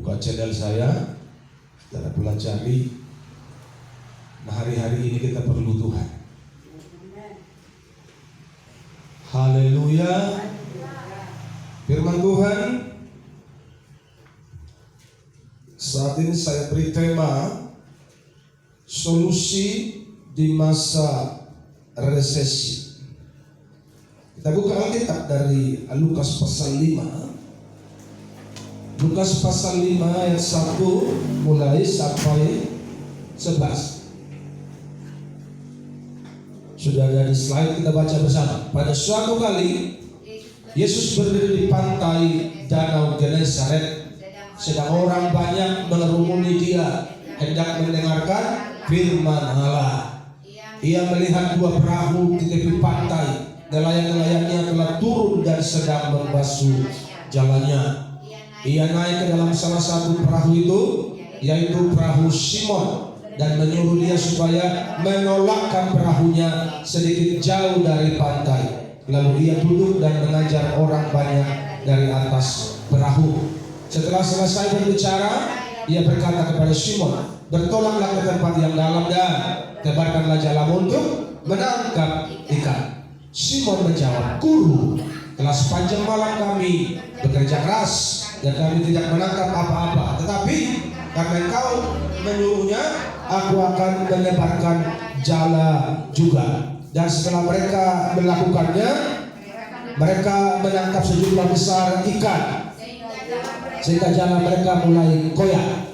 buka channel saya, kita pelajari. Nah, hari-hari ini kita perlu Tuhan. Haleluya. Firman Tuhan saat ini saya beri tema solusi di masa resesi. Kita buka Alkitab dari Lukas pasal 5. Lukas pasal 5 ayat 1 mulai sampai 11. Sudah ada di slide, kita baca bersama. Pada suatu kali Yesus berdiri di pantai Danau Genesaret, sedang orang banyak mengerumuni dia hendak mendengarkan firman Allah. Ia melihat dua perahu di tepi pantai, nelayan-nelayannya telah turun dan sedang membasuh jalannya. Ia naik ke dalam salah satu perahu itu, yaitu perahu Simon, dan menyuruh dia supaya menolakkan perahunya sedikit jauh dari pantai. Lalu ia duduk dan mengajar orang banyak dari atas perahu. Setelah selesai berbicara, ia berkata kepada Simon, "Bertolaklah ke tempat yang dalam dan tebarkanlah jalamu untuk menangkap ikan." Simon menjawab, "Guru, telah sepanjang malam kami bekerja keras dan kami tidak menangkap apa-apa. Tetapi karena engkau menyuruhnya, aku akan menebarkan jala juga." Dan setelah mereka melakukannya, mereka menangkap sejumlah besar ikan sehingga jala mereka mulai koyak.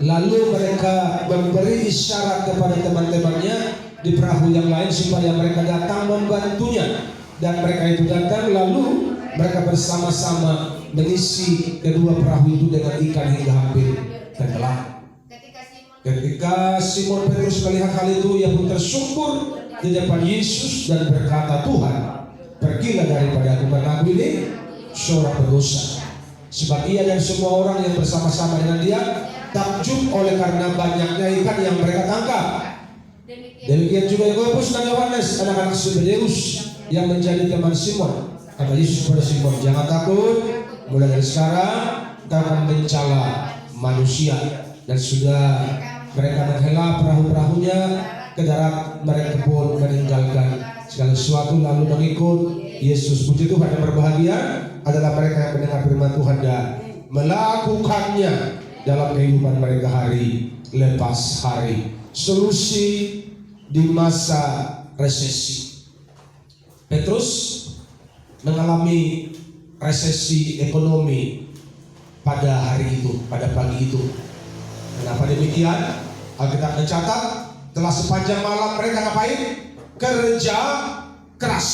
Lalu mereka memberi isyarat kepada teman-temannya di perahu yang lain supaya mereka datang membantunya. Dan mereka itu datang, lalu mereka bersama-sama mengisi kedua perahu itu dengan ikan hingga hampir tenggelam. Ketika Simon Petrus melihat hal itu, ia pun tersungkur di depan Yesus dan berkata, "Tuhan, pergilah daripada aku, karena aku ini seorang berdosa." Sebab ia dan semua orang yang bersama-sama dengan dia takjub oleh karena banyaknya ikan yang mereka tangkap. Demikian juga Yakobus dan Yohanes, anak-anak Zebedeus, yang menjadi teman Simon. Kata Yesus kepada Simon, "Jangan takut, mulai dari sekarang engkau akan mencela manusia." Dan sudah mereka menghela perahu-perahunya ke darat, mereka pun meninggalkan segala sesuatu lalu mengikut Yesus. Puji Tuhan, yang berbahagia adalah mereka yang mendengar firman Tuhan dan melakukannya dalam kehidupan mereka hari lepas hari. Solusi di masa resesi. Petrus mengalami resesi ekonomi pada hari itu, pada pagi itu. Kenapa demikian? Alkitab mencatat, telah sepanjang malam mereka ngapain? Kerja keras.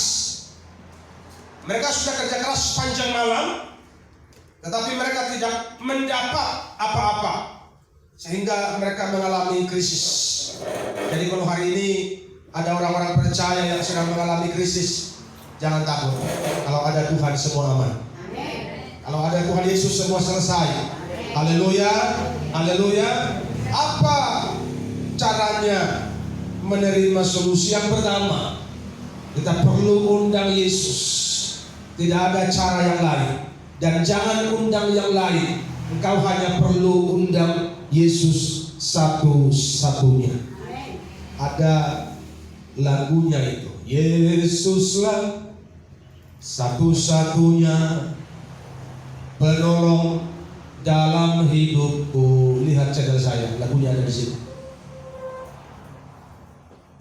Mereka sudah kerja keras sepanjang malam, tetapi mereka tidak mendapat apa-apa, sehingga mereka mengalami krisis. Jadi kalau hari ini ada orang-orang percaya yang sedang mengalami krisis, jangan takut. Kalau ada Tuhan, semua aman. Kalau ada Tuhan Yesus, semua selesai. Haleluya, haleluya. Apa caranya menerima solusi? Yang pertama, kita perlu undang Yesus. Tidak ada cara yang lain. Dan jangan undang yang lain. Engkau hanya perlu undang Yesus satu-satunya. Ada lagunya itu, Yesuslah satu-satunya penolong dalam hidupku. Lihat channel saya, lagunya ada di sini.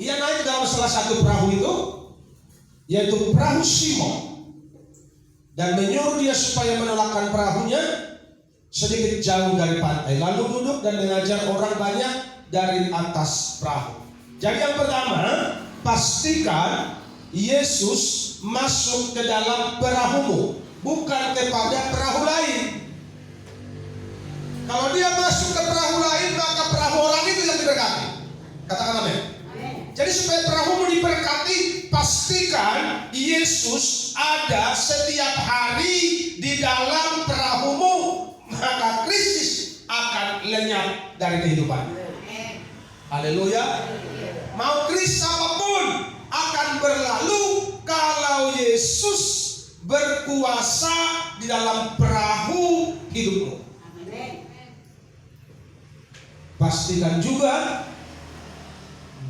Ia naik dalam salah satu perahu itu, yaitu perahu Simon, dan menyuruh dia supaya menolakkan perahunya sedikit jauh dari pantai. Lalu duduk dan mengajar orang banyak dari atas perahu. Jadi yang pertama, pastikan Yesus masuk ke dalam perahumu, bukan kepada perahu lain. Kalau dia masuk ke perahu lain, maka perahu orang itu yang diberkati. Katakan amin. Jadi supaya perahumu diberkati, pastikan Yesus ada setiap hari di dalam perahumu, maka krisis akan lenyap dari kehidupan. Haleluya. Mau krisis apapun akan berlalu kalau Yesus berkuasa di dalam perahu hidupmu. pastikan juga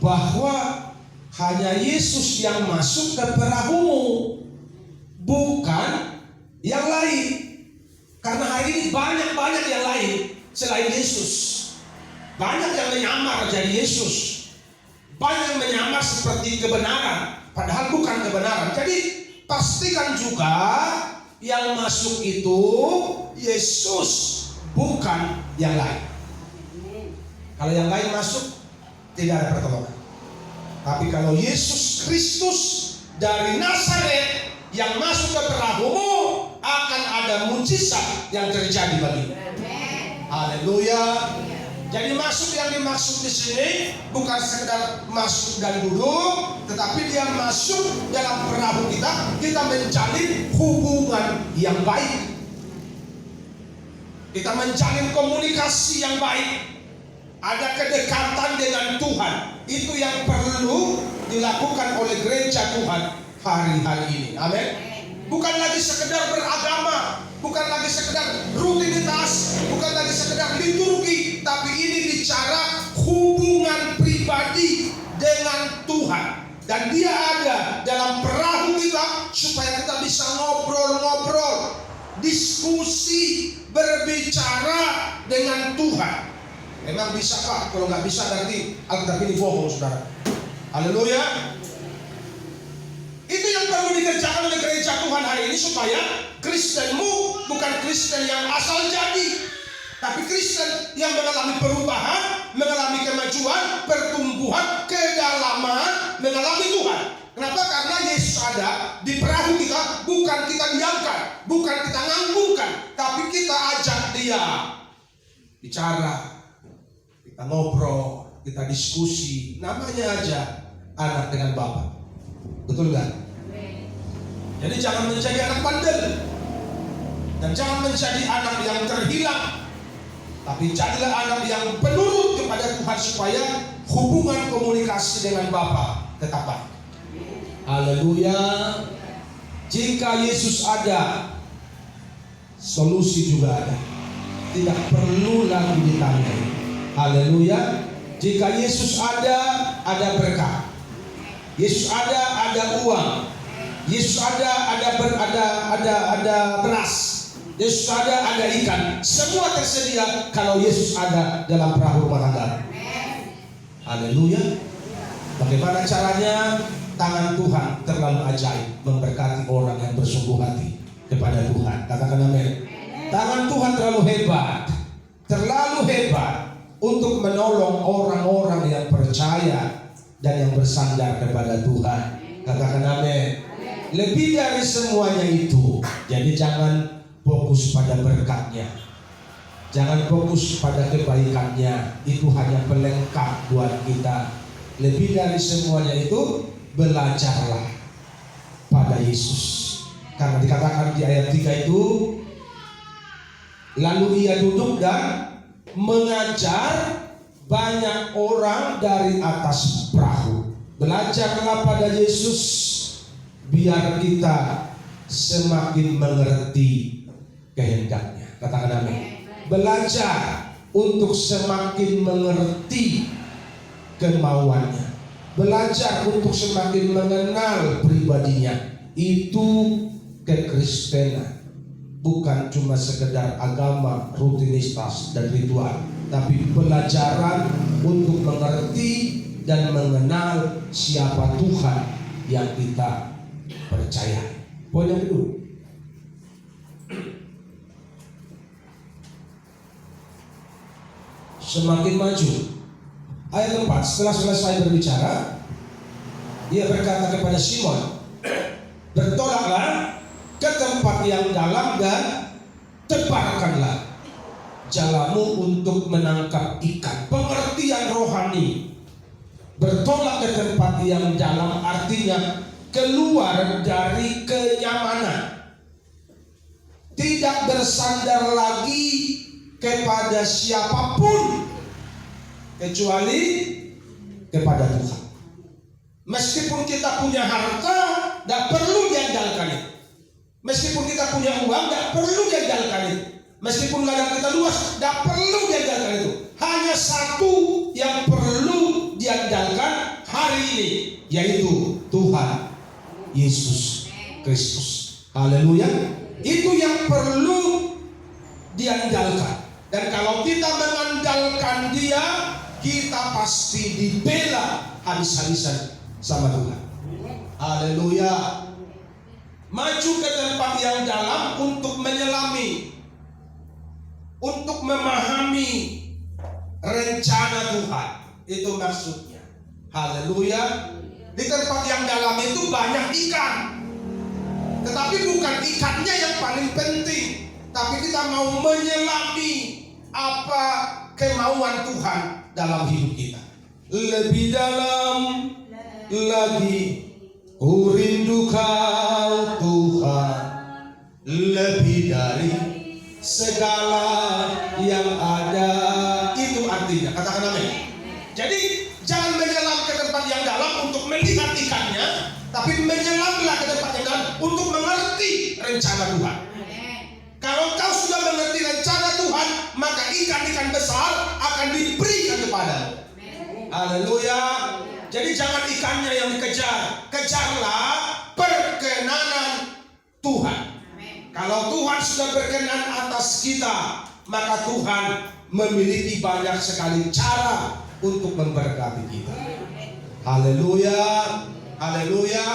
bahwa hanya Yesus yang masuk ke perahumu, bukan yang lain. Karena hari ini banyak yang lain selain Yesus. Banyak yang menyamar jadi Yesus, banyak yang menyamar seperti kebenaran, padahal bukan kebenaran. Jadi pastikan juga yang masuk itu Yesus, bukan yang lain. Kalau yang lain masuk, tidak ada pertolongan. Tapi kalau Yesus Kristus dari Nazaret yang masuk ke perahumu, akan ada mujizat yang terjadi bagimu. Haleluya. Jadi masuk yang dimaksud di sini bukan sekedar masuk dan duduk, tetapi dia masuk dalam perahu kita menjalin hubungan yang baik. Kita menjalin komunikasi yang baik. Ada kedekatan dengan Tuhan. Itu yang perlu dilakukan oleh gereja Tuhan hari-hari ini. Amin. Bukan lagi sekedar beragama, bukan lagi sekedar rutinitas, bukan lagi sekedar liturgi, tapi ini bicara hubungan pribadi dengan Tuhan. Dan dia ada dalam perahu kita supaya kita bisa ngobrol-ngobrol, diskusi, berbicara dengan Tuhan. Memang bisa Pak? Kalau nggak bisa nanti Alkitab ini bohong, saudara. Haleluya. Itu yang perlu dikerjakan oleh gereja Tuhan hari ini, supaya Kristenmu bukan Kristen yang asal jadi, tapi Kristen yang mengalami perubahan, mengalami kemajuan, pertumbuhan, kedalaman, mengalami Tuhan. Kenapa? Karena Yesus ada di perahu kita, bukan kita diamkan, bukan kita nganggungkan, tapi kita ajak dia bicara, kita ngobrol, kita diskusi. Namanya aja anak dengan Bapa. Betul gak? Jadi jangan menjadi anak bandel, dan jangan menjadi anak yang terhilang, tapi jadilah anak yang penurut kepada Tuhan, supaya hubungan komunikasi dengan Bapa tetap baik. Haleluya. Jika Yesus ada, solusi juga ada. Tidak perlu lagi ditanyai. Haleluya. Jika Yesus ada berkah. Yesus ada uang. Yesus ada beras. Yesus ada ikan. Semua tersedia kalau Yesus ada dalam perahu rumah tangga. Haleluya. Bagaimana caranya? Tangan Tuhan terlalu ajaib memberkati orang yang bersungguh hati kepada Tuhan. Katakan amin. Tangan Tuhan terlalu hebat untuk menolong orang-orang yang percaya dan yang bersandar kepada Tuhan. Katakan amin. Lebih dari semuanya itu, jadi jangan fokus pada berkatnya, jangan fokus pada kebaikannya. Itu hanya pelengkap buat kita. Lebih dari semuanya itu, belajarlah pada Yesus. Karena dikatakan di ayat 3 itu, lalu ia duduk dan mengajar banyak orang dari atas perahu. Belajarlah pada Yesus, biar kita semakin mengerti kehendaknya. Katakan amin. Belajar untuk semakin mengerti kemauannya. Belajar untuk semakin mengenal pribadinya. Itu kekristenan. Bukan cuma sekedar agama, rutinitas dan ritual, tapi pelajaran untuk mengerti dan mengenal siapa Tuhan yang kita percaya. Poin yang kedua, semakin maju. Ayat 4, setelah selesai berbicara, dia berkata kepada Simon, bertolaklah ke tempat yang dalam dan tebarkanlah jalamu untuk menangkap ikan. Pengertian rohani, bertolak ke tempat yang dalam artinya keluar dari kenyamanan, tidak bersandar lagi kepada siapapun kecuali kepada Tuhan. Meskipun kita punya harta, tidak perlu diandalkan itu. Meskipun kita punya uang, tidak perlu diandalkan itu. Meskipun ladang kita luas, tidak perlu diandalkan itu. Hanya hanya satu yang perlu diandalkan hari ini, yaitu Tuhan Yesus Kristus. Haleluya. Itu yang perlu diandalkan. Dan kalau kita mengandalkan Dia, kita pasti dibela habis-habisan sama Tuhan. Haleluya. Maju ke tempat yang dalam untuk menyelami, untuk memahami rencana Tuhan. Itu maksudnya. Haleluya. Di tempat yang dalam itu banyak ikan, tetapi bukan ikannya yang paling penting, tapi kita mau menyelami apa kemauan Tuhan dalam hidup kita. Lebih dalam lagi ku rindu Kau Tuhan, lebih dari segala yang ada. Itu artinya, katakan amin. Jadi jangan menyelam ke tempat yang dalam untuk melihat ikannya, tapi menyelamlah ke tempat yang dalam untuk mengerti rencana Tuhan. Kalau kau sudah mengerti rencana Tuhan, maka ikan-ikan besar akan diberikan kepadamu. Haleluya. Jadi jangan ikannya yang dikejar, kejarlah perkenanan Tuhan. Kalau Tuhan sudah berkenan atas kita, maka Tuhan memiliki banyak sekali cara untuk memberkati kita. Haleluya. Haleluya.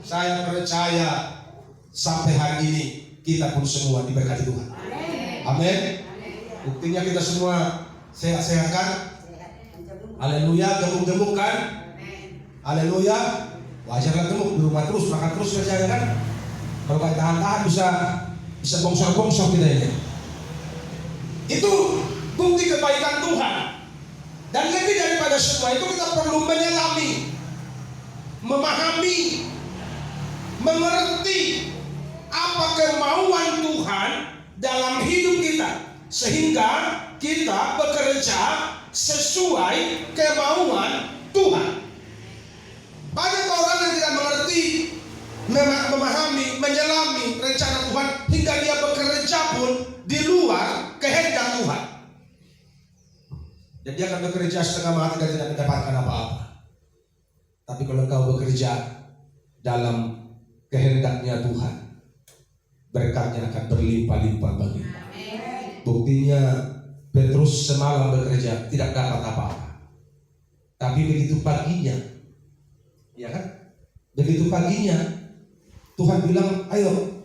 Saya percaya sampai hari ini kita pun semua diberkati Tuhan. Amin. Buktinya kita semua sehat-sehat kan? Haleluya. Gemuk-gemuk kan? Haleluya. Wajarlah gemuk, di rumah terus, makan terus saja kan? Kalau nggak tahan-tahan bisa bongsor-bongsor kita ini. Itu bukti kebaikan Tuhan. Dan lebih daripada semua itu, kita perlu menyelami, memahami, mengerti apa kemauan Tuhan dalam hidup kita, sehingga kita bekerja sesuai kemauan Tuhan. Banyak orang yang tidak mengerti, memahami, menyelami rencana Tuhan, hingga dia bekerja pun di luar kehendak Tuhan. Dan dia akan bekerja setengah mati dan tidak mendapatkan apa-apa. Tapi kalau kau bekerja dalam kehendaknya Tuhan, berkatnya akan berlimpah-limpah bagimu. Buktinya Petrus semalam bekerja tidak dapat apa-apa. Tapi begitu paginya, ya kan? Begitu paginya Tuhan bilang, ayo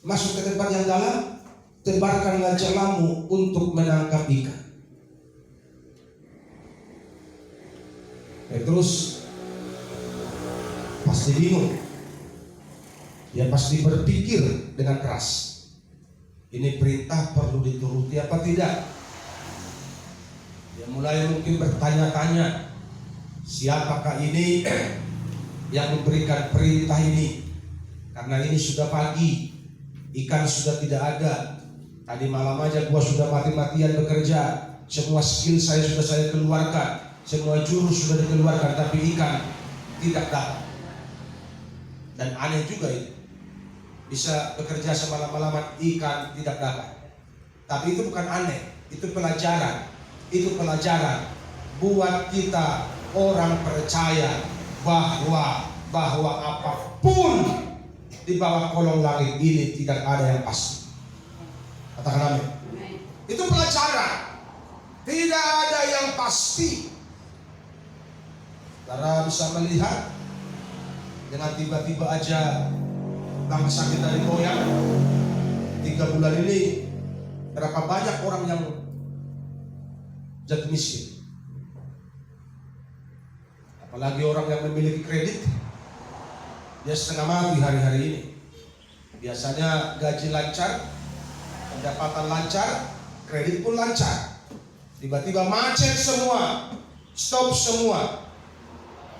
masuk ke tempat yang dalam, tebarkanlah jalamu untuk menangkap ikan. Petrus pasti bingung. Dia pasti berpikir dengan keras. Ini perintah perlu dituruti apa tidak? Dia mulai mungkin bertanya-tanya, siapakah ini yang memberikan perintah ini? Karena ini sudah pagi, ikan sudah tidak ada. Tadi malam aja gua sudah mati-matian bekerja, semua skill saya sudah saya keluarkan, semua jurus sudah dikeluarkan, tapi ikan tidak dapat. Dan aneh juga itu, bisa bekerja semalam-malaman ikan tidak dapat. Tapi itu bukan aneh, itu pelajaran. Itu pelajaran buat kita orang percaya bahwa apapun di bawah kolong langit ini tidak ada yang pasti. Katakan amin. Itu pelajaran. Tidak ada yang pasti. Saudara bisa melihat dengan tiba-tiba aja bangsa kita digoyang. 3 bulan ini berapa banyak orang yang jatuh miskin. Apalagi orang yang memiliki kredit, dia setengah mati hari-hari ini. Biasanya gaji lancar, pendapatan lancar, kredit pun lancar. Tiba-tiba macet semua, stop semua.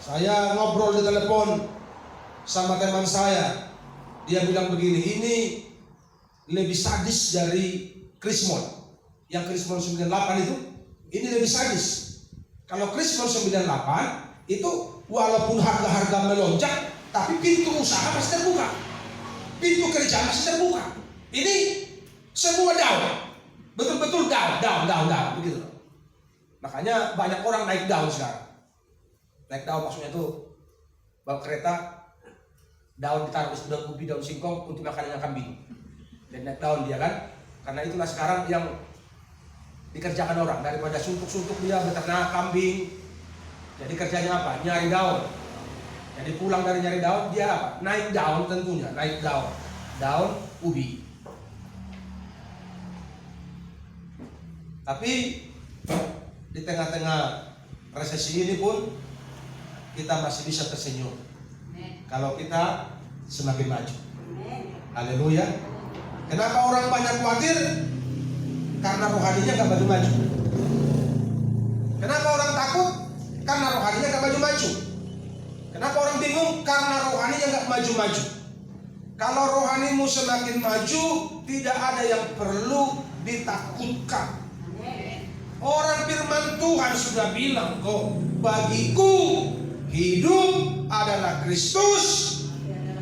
Saya ngobrol di telepon sama teman saya, dia bilang begini, ini lebih sadis dari Krismon. Yang Krismon 98 itu, ini lebih sadis. Kalau Krismon 98 itu walaupun harga-harga melonjak, tapi pintu usaha masih terbuka, pintu kerja masih terbuka. Ini semua down, betul-betul down, begitu. Makanya banyak orang naik daun sekarang. Naik daun maksudnya itu bawa kereta, daun ditaruh di daun ubi, daun singkong untuk makanannya kambing. Dan naik daun dia kan. Karena itulah sekarang yang dikerjakan orang, daripada suntuk-suntuk dia beternak kambing. Jadi kerjanya apa? Nyari daun. Jadi pulang dari nyari daun, dia apa? Naik daun tentunya, naik daun. Daun ubi. Tapi di tengah-tengah resesi ini pun kita masih bisa tersenyum. Kalau kita semakin maju. Haleluya. Kenapa orang banyak khawatir? Karena rohaninya gak maju-maju. Kenapa orang takut? Karena rohaninya gak maju-maju. Kenapa orang bingung? Karena rohaninya gak maju-maju. Kalau rohanimu semakin maju, tidak ada yang perlu ditakutkan. Orang firman Tuhan sudah bilang kok, bagiku hidup adalah Kristus,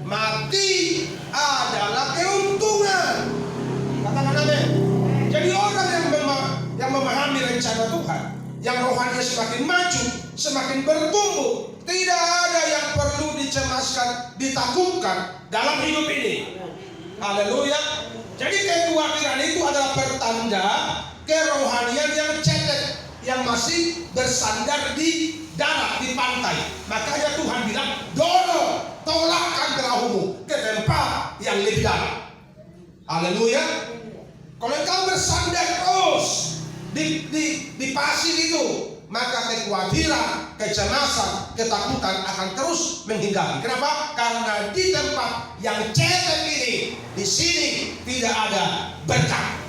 mati adalah keuntungan. Katakan amin. Jadi orang yang memahami rencana Tuhan, yang rohaninya semakin maju, semakin bertumbuh, tidak ada yang perlu dicemaskan, ditakutkan dalam hidup ini. Haleluya. Jadi kekhawatiran itu adalah pertanda kerohanian yang cetek, yang masih bersandar di darat, di pantai. Makanya Tuhan bilang, dorong, tolakkan perahumu ke tempat yang lebih dalam. Haleluya. Kalau engkau bersandar terus di pasir itu, maka kekhawatiran, kecemasan, ketakutan akan terus menghinggapi. Kenapa? Karena di tempat yang cetek ini, di sini tidak ada berkat.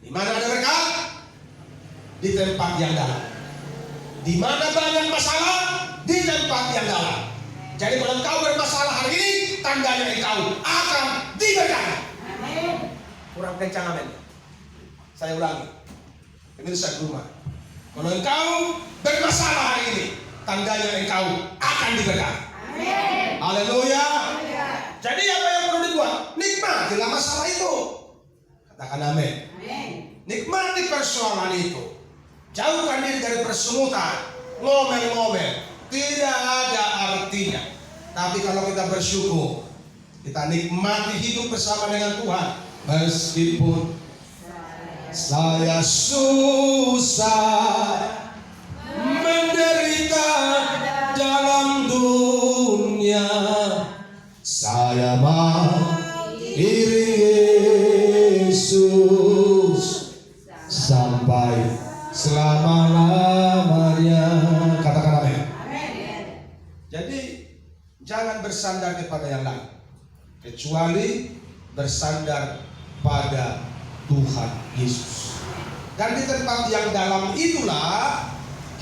Di mana ada berkat? Di tempat yang dalam. Di mana banyak masalah? Di tempat yang dalam. Jadi kalau engkau bermasalah hari ini, tandanya engkau akan diberkati. Kurang kencang amin. Saya ulangi. Pemirsa di rumah. Kalau engkau bermasalah hari ini, tandanya engkau akan diberkati. Haleluya. Jadi apa yang perlu dibuat? Nikmatilah masalah itu. Katakan amin. Nikmati persoalan itu. Jauhkan diri dari persungutan, ngomel-ngomel. Tidak ada artinya. Tapi kalau kita bersyukur, kita nikmati hidup bersama dengan Tuhan. Meskipun saya susah menderita dalam dunia, saya mau iring Yesus sampai selama-lamanya. Katakan amin. Jadi jangan bersandar kepada yang lain, kecuali bersandar pada Tuhan Yesus. Dan di tempat yang dalam itulah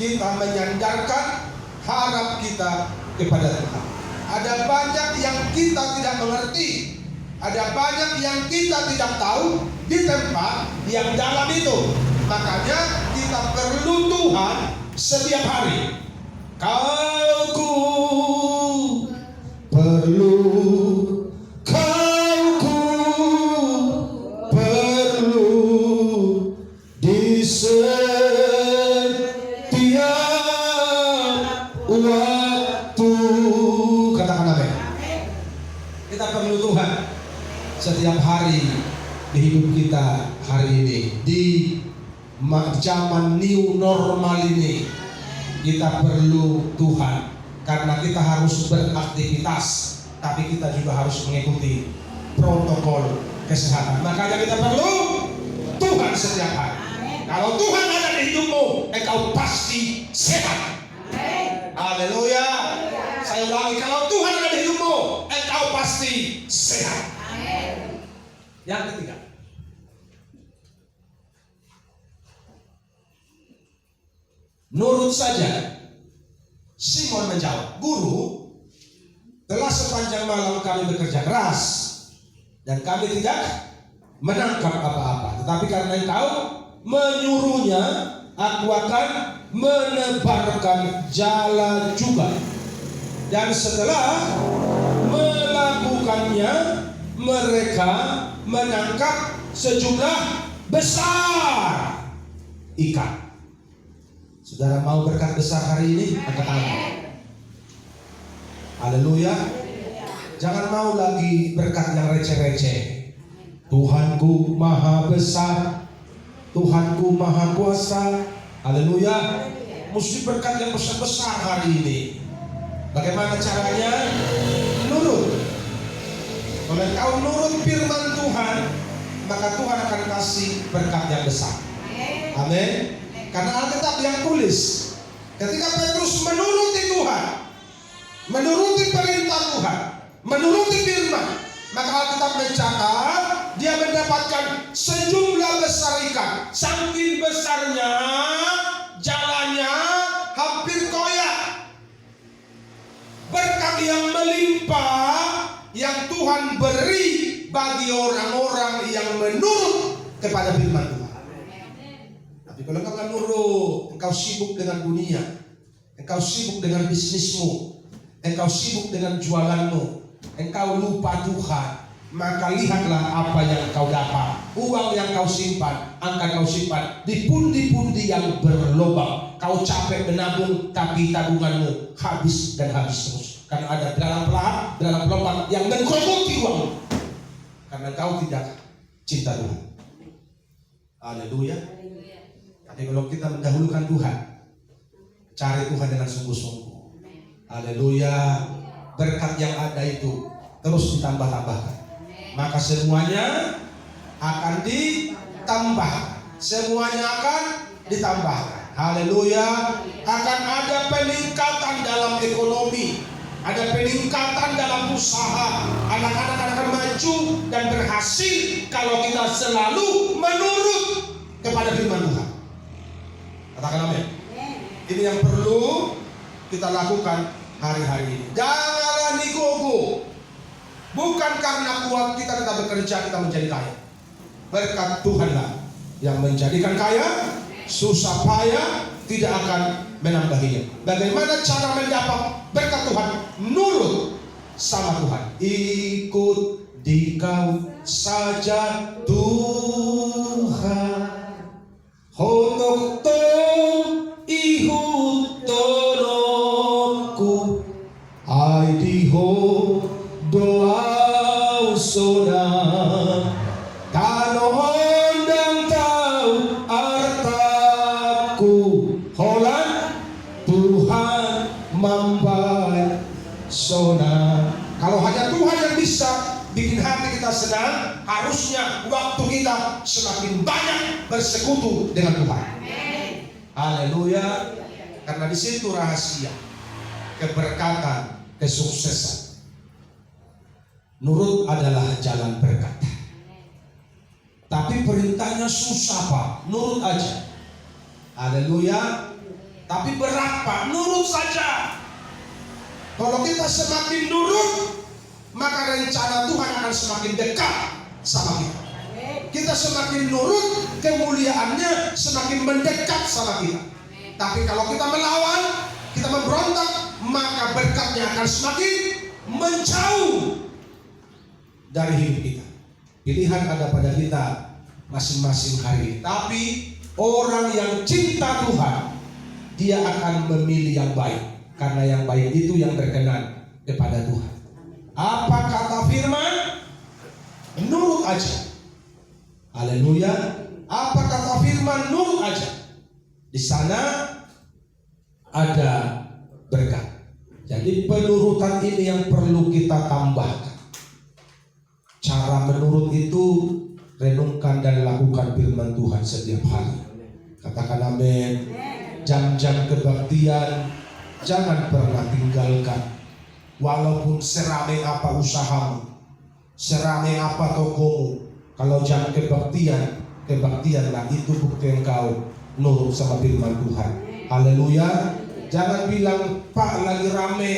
kita menyandarkan harap kita kepada Tuhan. Ada banyak yang kita tidak mengerti, ada banyak yang kita tidak tahu di tempat yang dalam itu. Makanya kita perlu Tuhan setiap hari. Kau ku perlu, kau ku perlu di setiap waktu. Katakan amin. Kita perlu Tuhan setiap hari di hidup kita hari ini. Di zaman new normal ini kita perlu Tuhan, karena kita harus beraktivitas, tapi kita juga harus mengikuti protokol kesehatan. Makanya kita perlu Tuhan setiap hari. Kalau Tuhan ada di hidupmu, engkau pasti sehat. Haleluya. Saya ulangi, kalau Tuhan ada di hidupmu, engkau pasti sehat. Yang ketiga, nurut saja. Simon menjawab, Guru, telah sepanjang malam kami bekerja keras dan kami tidak menangkap apa-apa. Tetapi karena engkau menyuruhnya, aku akan menebarkan jala juga. Dan setelah melakukannya, mereka menangkap sejumlah besar ikan. Saudara mau berkat besar hari ini? Angkat tangan. Haleluya. Jangan mau lagi berkat yang receh-receh. Tuhanku maha besar, Tuhanku maha kuasa. Haleluya. Mesti berkat yang besar-besar hari ini. Bagaimana caranya? Nurut. Kalau kau nurut firman Tuhan, maka Tuhan akan kasih berkat yang besar. Amin. Karena Alkitab yang tulis, ketika Petrus menuruti Tuhan, menuruti perintah Tuhan, menuruti firman, maka Alkitab mencatat dia mendapatkan sejumlah besar ikan. Saking besarnya, jalannya hampir koyak. Berkat yang melimpah yang Tuhan beri bagi orang-orang yang menurut kepada firman Tuhan. Tapi kalau engkau nggak nurut, engkau sibuk dengan dunia, engkau sibuk dengan bisnismu, engkau sibuk dengan jualanmu, engkau lupa Tuhan, maka lihatlah apa yang kau dapat. Uang yang kau simpan akan kau simpan di pundi-pundi yang berlobang. Kau capek menabung, tapi tabunganmu habis dan habis terus. Karena ada dalam lubang yang menggerogoti uangmu. Karena kau tidak cinta Tuhan. Haleluya. Tapi kalau kita mendahulukan Tuhan, cari Tuhan dengan sungguh-sungguh. Haleluya. Berkat yang ada itu terus ditambah-tambahkan. Maka semuanya akan ditambahkan. Semuanya akan ditambahkan. Haleluya. Akan ada peningkatan dalam ekonomi, ada peningkatan dalam usaha. Anak-anak akan maju dan berhasil kalau kita selalu menurut kepada firman Tuhan. Katakan amin. Ini yang perlu kita lakukan hari-hari ini. Janganlah nigogo. Bukan karena kuat kita bekerja kita menjadi kaya. Berkat Tuhanlah yang menjadikan kaya. Susah payah tidak akan menambahinya. Bagaimana cara mendapat berkat Tuhan? Nurut sama Tuhan. Ikut dikau saja Tuhan. Honok to ihut tolongku. Ai diho doa sona. Kanohon dan tahu artaku. Holan Tuhan mampai sona. Kalau hanya Tuhan yang bisa bikin hati kita senang, harusnya waktu kita semakin banyak bersekutu dengan Tuhan. Haleluya. Karena di situ rahasia keberkatan, kesuksesan. Nurut adalah jalan berkat. Tapi perintahnya susah Pak, nurut aja. Haleluya. Tapi berat Pak, nurut saja. Kalau kita semakin nurut, maka rencana Tuhan akan semakin dekat sama kita. Kita semakin nurut, kemuliaannya semakin mendekat sama kita. Tapi kalau kita melawan, kita memberontak, maka berkatnya akan semakin menjauh dari hidup kita. Pilihan ada pada kita masing-masing hari ini. Tapi orang yang cinta Tuhan, dia akan memilih yang baik. Karena yang baik itu yang berkenan kepada Tuhan. Apa kata firman? Nurut aja. Haleluya. Apa kata firman? Nurut aja. Di sana ada berkat. Jadi penurutan ini yang perlu kita tambahkan. Cara menurut itu renungkan dan lakukan firman Tuhan setiap hari. Katakan amin. Jam-jam kebaktian jangan pernah tinggalkan. Walaupun seramai apa usahamu, seramai apa tokomu, kalau jam kebaktianlah itu bukti engkau nurut sama firman Tuhan. Haleluya. Jangan bilang Pak lagi rame,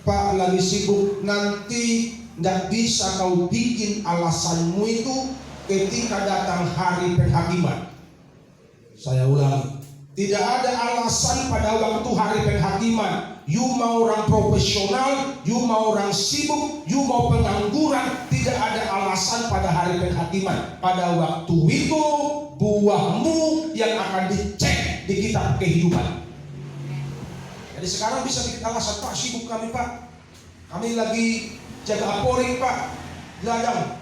Pak lagi sibuk. Nanti nggak bisa kau bikin alasanmu itu ketika datang hari penghakiman. Saya ulangi, tidak ada alasan pada waktu hari penghakiman. You mau orang profesional, you mau orang sibuk, you mau pengangguran, tidak ada alasan pada hari penghakiman. Pada waktu itu buahmu yang akan dicek di kitab kehidupan. Jadi sekarang bisa bikin alasan, Pak sibuk kami Pak, kami lagi jaga aporik Pak, ladang.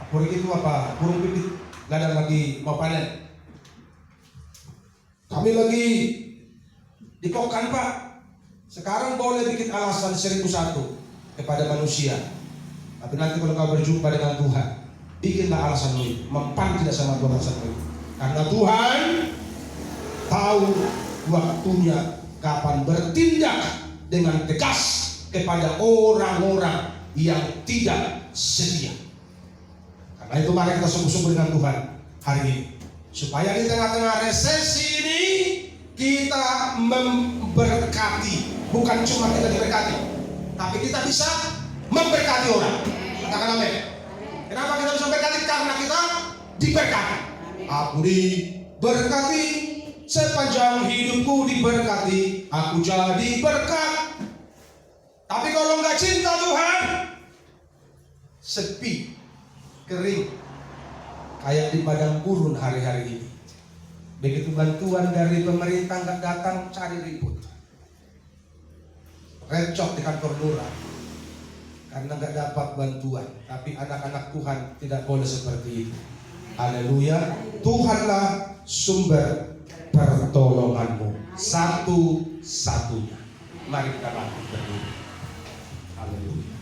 Aporik itu apa? Burung pipit. Ladang lagi mau panen. Kami lagi di kokan Pak. Sekarang boleh bikin alasan 1001 kepada manusia. Tapi nanti kalau kau berjumpa dengan Tuhan, bikinlah alasan itu. Mempan tidak sama Tuhan alasan itu. Karena Tuhan tahu waktunya kapan bertindak dengan tegas kepada orang-orang yang tidak setia. Karena itu mari kita sungguh-sungguh dengan Tuhan hari ini, supaya di tengah-tengah resesi ini kita memberkati. Bukan cuma kita diberkati, tapi kita bisa memberkati orang. Katakan amin. Kenapa kita bisa memberkati? Karena kita diberkati. Aku diberkati, sepanjang hidupku diberkati, aku jadi berkat. Tapi kalau nggak cinta Tuhan, sepi, kering, kayak di padang gurun hari-hari ini. Begitu bantuan dari pemerintah nggak datang, cari ribut, recok di kantor lurah karena nggak dapat bantuan. Tapi anak-anak Tuhan tidak boleh seperti itu. Haleluya. Tuhanlah sumber pertolonganmu satu-satunya. Mari kita bangkit berdiri. Haleluya.